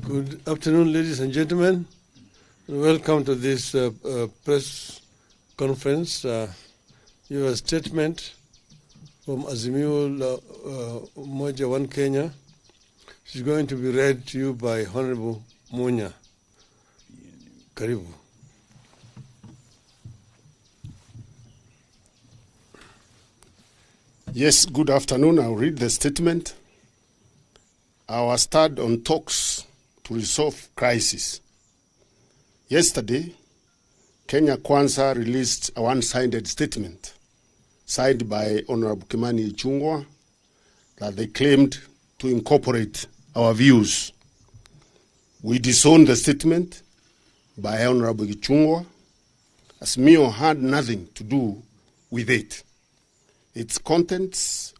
Good afternoon, ladies and gentlemen. Welcome to this press conference. You have a statement from Azimio Moja One Kenya. It's going to be read to you by Honorable Munya. Karibu. Yes, good afternoon. I'll read the statement. Our start on talks to resolve crisis. Yesterday, Kenya Kwanza released a one-sided statement signed by Honorable Kimani Ichung'wah that they claimed to incorporate our views. We disowned the statement by Honorable Ichung'wah. Azimio had nothing to do with it. Its contents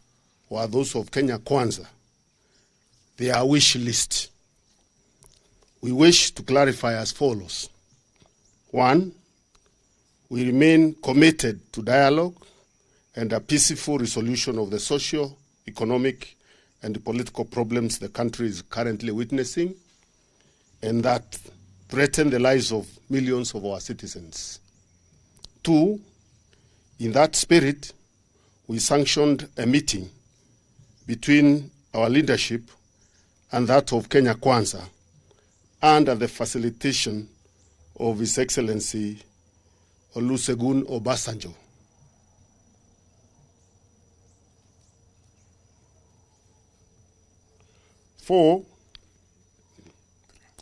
were those of Kenya Kwanza, their wish list. We wish to clarify as follows. 1, we remain committed to dialogue and a peaceful resolution of the social, economic, and political problems the country is currently witnessing and that threaten the lives of millions of our citizens. 2, in that spirit, we sanctioned a meeting between our leadership and that of Kenya Kwanza under the facilitation of His Excellency Olusegun Obasanjo.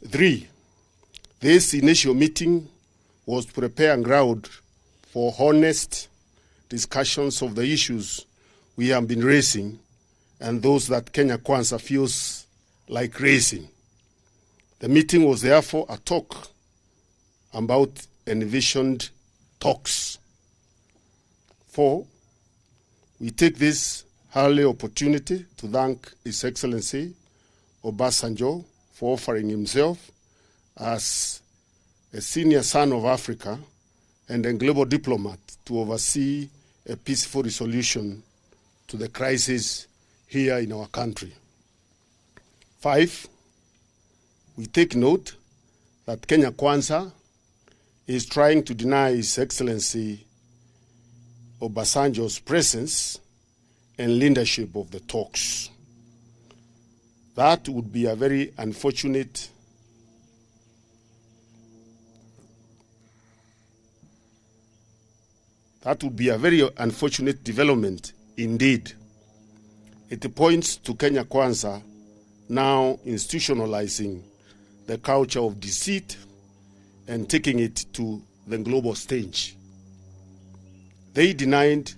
3, this initial meeting was to prepare ground for honest discussions of the issues we have been raising and those that Kenya Kwanza feels like raising. The meeting was therefore a talk about envisioned talks. 4, we take this early opportunity to thank His Excellency Obasanjo for offering himself as a senior son of Africa and a global diplomat to oversee a peaceful resolution to the crisis here in our country. 5, we take note that Kenya Kwanza is trying to deny His Excellency Obasanjo's presence and leadership of the talks. That would be a very unfortunate development indeed. It points to Kenya Kwanza now institutionalizing the culture of deceit and taking it to the global stage. They denied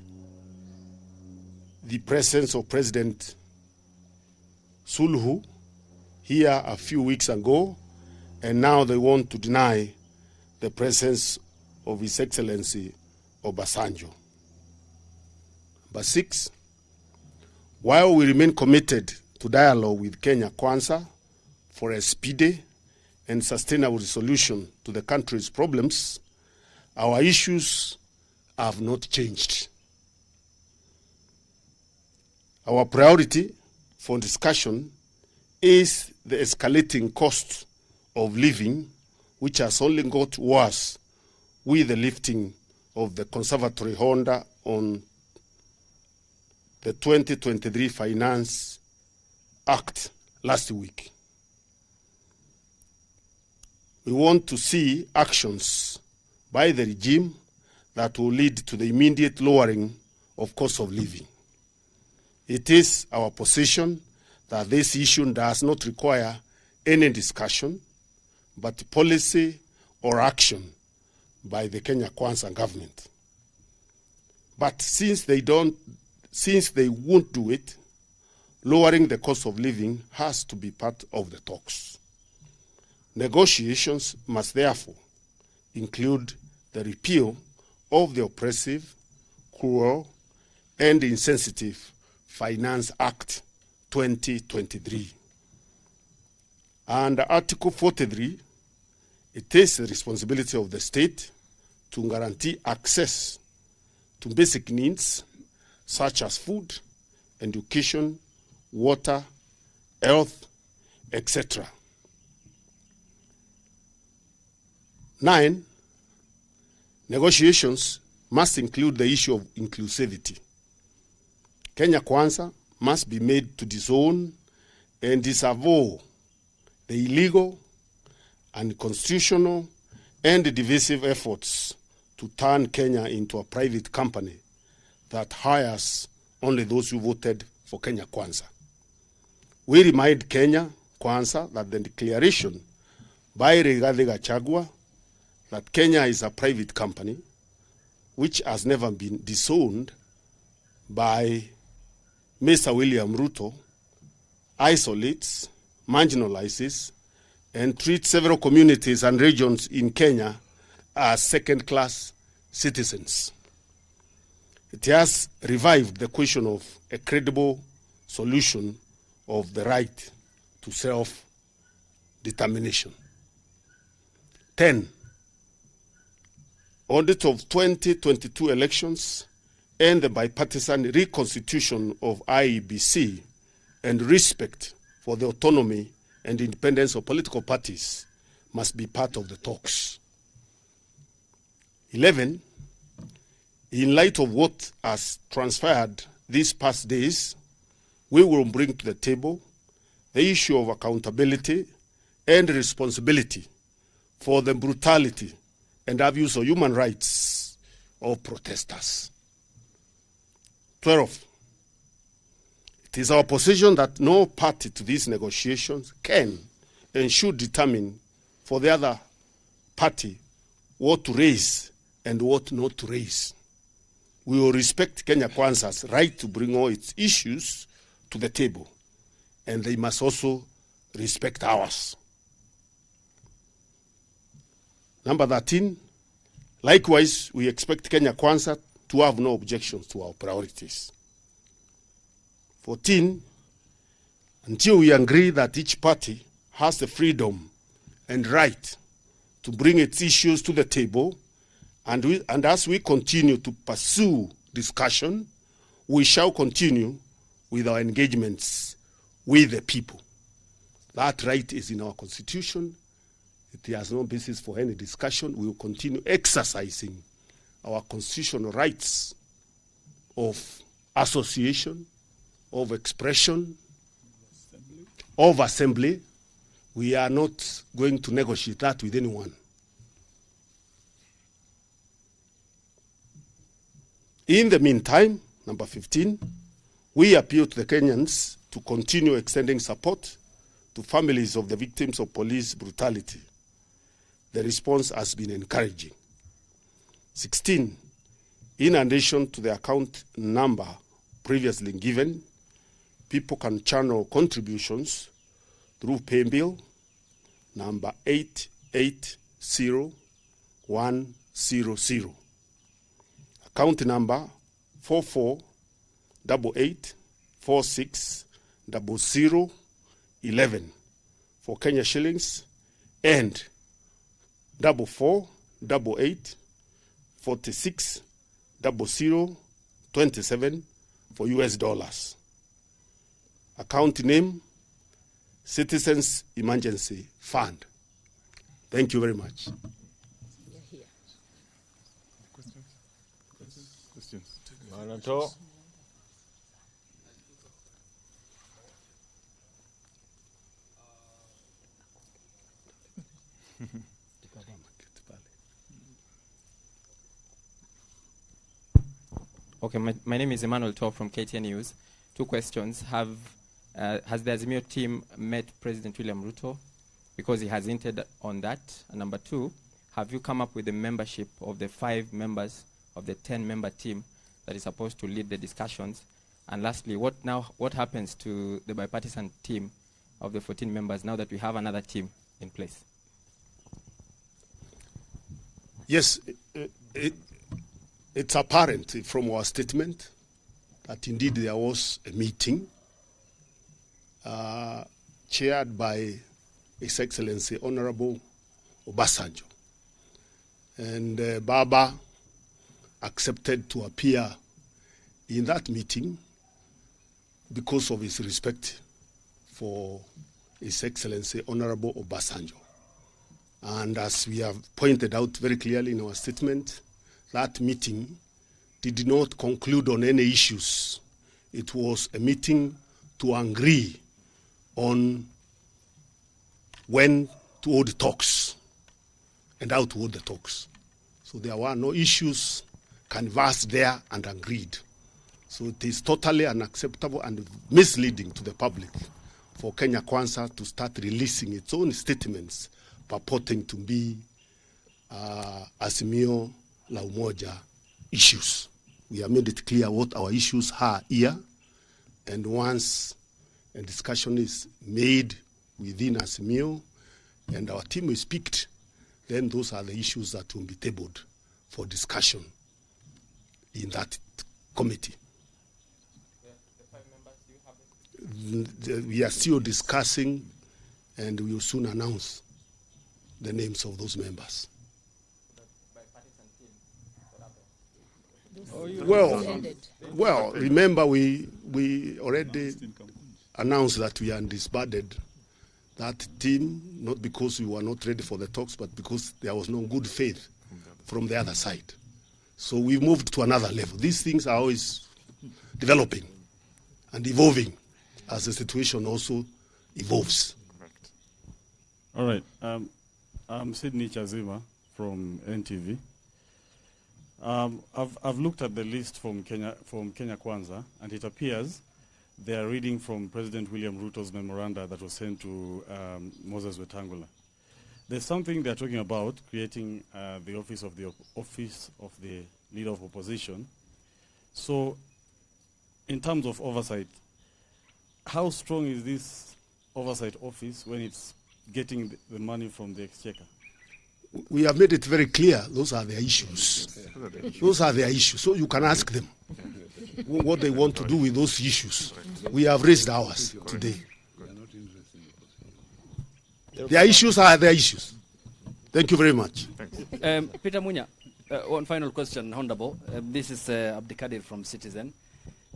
the presence of President Suluhu here a few weeks ago, and now they want to deny the presence of His Excellency Obasanjo. Number 6, while we remain committed to dialogue with Kenya Kwanza for a speedy and sustainable resolution to the country's problems, our issues have not changed. Our priority for discussion is the escalating cost of living, which has only got worse with the lifting of the conservatory order on the 2023 Finance Act last week. We want to see actions by the regime that will lead to the immediate lowering of cost of living. It is our position that this issue does not require any discussion, but policy or action by the Kenya Kwanza government. But since they won't do it, lowering the cost of living has to be part of the talks. Negotiations must therefore include the repeal of the oppressive, cruel, and insensitive Finance Act 2023. Under Article 43, it is the responsibility of the state to guarantee access to basic needs such as food, education, water, health, etc. 9, negotiations must include the issue of inclusivity. Kenya Kwanza must be made to disown and disavow the illegal, unconstitutional, and divisive efforts to turn Kenya into a private company that hires only those who voted for Kenya Kwanza. We remind Kenya Kwanza that the declaration by Rigathi Gachagua that Kenya is a private company, which has never been disowned by Mr. William Ruto, isolates, marginalizes, and treats several communities and regions in Kenya as second-class citizens. It has revived the question of a credible solution of the right to self-determination. 10, audit of 2022 elections and the bipartisan reconstitution of IEBC and respect for the autonomy and independence of political parties must be part of the talks. 11, in light of what has transpired these past days, we will bring to the table the issue of accountability and responsibility for the brutality and abuse of human rights of protesters. 12, it is our position that no party to these negotiations can and should determine for the other party what to raise and what not to raise. We will respect Kenya Kwanza's right to bring all its issues to the table, and they must also respect ours. Number 13, likewise, we expect Kenya Kwanza to have no objections to our priorities. 14, until we agree that each party has the freedom and right to bring its issues to the table, and as we continue to pursue discussion, we shall continue with our engagements with the people. That right is in our constitution. It has no basis for any discussion. We will continue exercising our constitutional rights of association, of expression, of assembly. We are not going to negotiate that with anyone. In the meantime, number 15, we appeal to the Kenyans to continue extending support to families of the victims of police brutality. The response has been encouraging. 16, in addition to the account number previously given, people can channel contributions through paybill number 880100. Account number 4488460011 for Kenya shillings and 4488460027 for US dollars. Account name, Citizens Emergency Fund. Thank you very much. Questions? Okay, my name is Emmanuel Tau from KTN News. 2 questions. Has the Azimio team met President William Ruto? Because he has hinted on that. And number 2, have you come up with the membership of the 5 members of the 10-member team that is supposed to lead the discussions? And lastly, what happens to the bipartisan team of the 14 members now that we have another team in place? Yes, it's apparent from our statement that indeed there was a meeting chaired by His Excellency Honorable Obasanjo. And Baba accepted to appear in that meeting because of his respect for His Excellency Honorable Obasanjo. And as we have pointed out very clearly in our statement, that meeting did not conclude on any issues. It was a meeting to agree on when to hold the talks and how to hold the talks. So there were no issues canvassed there and agreed. So it is totally unacceptable and misleading to the public for Kenya Kwanza to start releasing its own statements purporting to be Azimio la Umoja issues. We have made it clear what our issues are here, and once a discussion is made within Azimio and our team is picked, then those are the issues that will be tabled for discussion in that committee. The 5 members, do you have it? We are still discussing, and we will soon announce the names of those members. By partisan team, Well, remember we already announced that we are disbanded that team, not because we were not ready for the talks, but because there was no good faith from the other side. So we moved to another level. These things are always developing and evolving as the situation also evolves. All right. I'm Sydney Chazima from NTV. I've looked at the list from Kenya Kwanza, and it appears they are reading from President William Ruto's memoranda that was sent to Moses Wetangula. There's something they're talking about, creating the office of the leader of opposition. So, in terms of oversight, how strong is this oversight office when it's getting the money from the exchequer? We have made it very clear. Those are their issues. Those are their issues. So you can ask them what they want to do with those issues. We have raised ours today. Their issues are their issues. Thank you very much. Peter Munya, one final question, Honorable. This is Abdikadir from Citizen.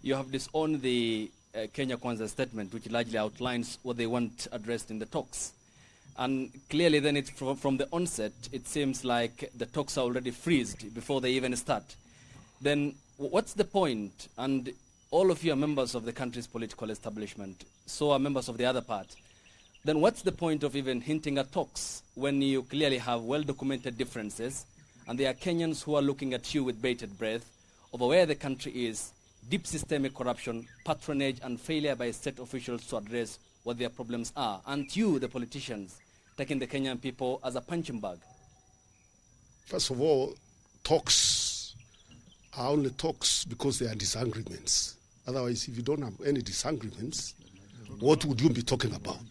You have disowned the Kenya Kwanza statement, which largely outlines what they want addressed in the talks. And clearly then it's from the onset, it seems like the talks are already freezed before they even start. Then what's the point? And all of you are members of the country's political establishment, so are members of the other part. Then what's the point of even hinting at talks when you clearly have well-documented differences and there are Kenyans who are looking at you with bated breath over where the country is, deep systemic corruption, patronage and failure by state officials to address what their problems are, and you, the politicians, taking the Kenyan people as a punching bag? First of all, talks are only talks because they are disagreements. Otherwise, if you don't have any disagreements, what would you be talking about?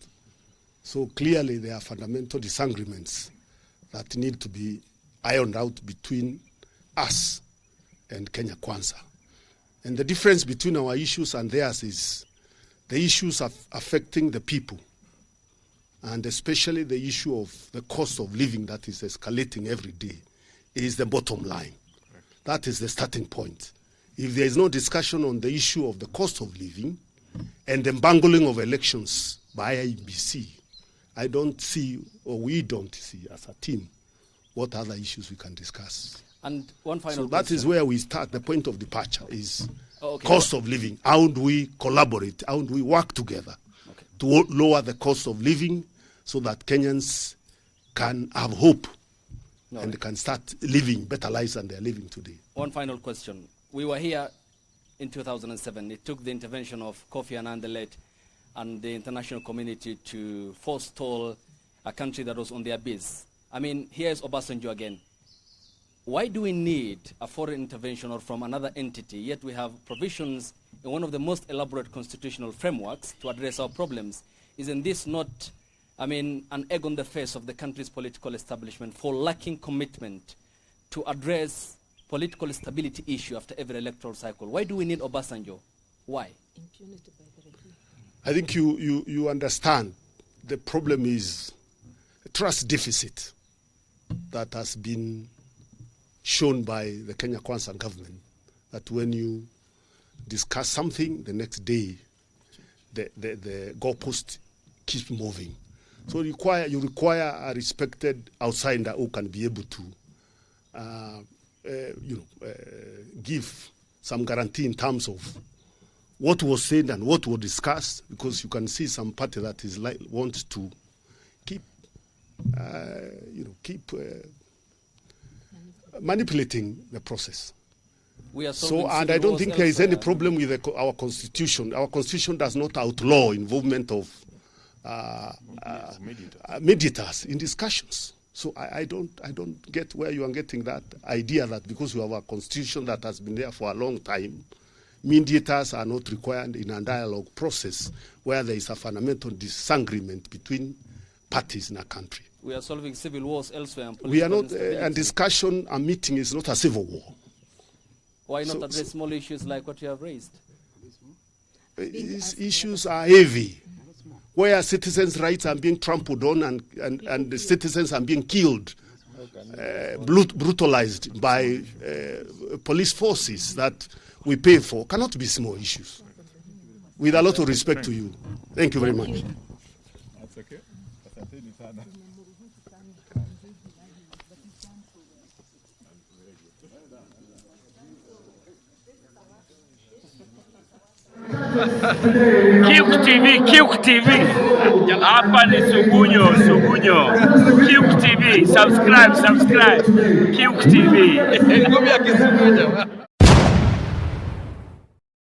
So clearly there are fundamental disagreements that need to be ironed out between us and Kenya Kwanza. And the difference between our issues and theirs is the issues are affecting the people, and especially the issue of the cost of living that is escalating every day is the bottom line. That is the starting point. If there is no discussion on the issue of the cost of living and the bungling of elections by IEBC, I don't see, or we don't see as a team, what other issues we can discuss. And one final So that is where we start. The point of departure is okay. cost of living. How do we collaborate? How do we work together to lower the cost of living so that Kenyans can have hope and can start living better lives than they're living today? One final question. We were here in 2007. It took the intervention of Kofi Annan the late and the international community to forestall a country that was on the abyss. I mean, here's Obasanjo again. Why do we need a foreign intervention or from another entity, yet we have provisions in one of the most elaborate constitutional frameworks to address our problems? Isn't this not, I mean, an egg on the face of the country's political establishment for lacking commitment to address political stability issue after every electoral cycle? Why do we need Obasanjo? Why? I think you understand the problem is a trust deficit that has been shown by the Kenya Kwanza government, that when you discuss something, the next day the goalpost keeps moving. So you require a respected outsider who can be able to give some guarantee in terms of what was said and what was discussed, because you can see some party that is wants to keep manipulating the process. And I don't think there is any problem with our constitution. Our constitution does not outlaw involvement of mediators in discussions. So I don't get where you are getting that idea that because we have a constitution that has been there for a long time, mediators are not required in a dialogue process where there is a fundamental disagreement between parties in a country. We are solving civil wars elsewhere. And we are not, and discussion, a meeting is not a civil war. Why not address small issues like what you have raised? These issues are heavy, where citizens' rights are being trampled on and the citizens are being killed, brutalized by police forces that we pay for. Cannot be small issues. With a lot of respect to you. Thank you very much. That's okay. Kiuk TV. Hapa ni Sugunyo. Kiuk TV. Subscribe. Kiuk TV.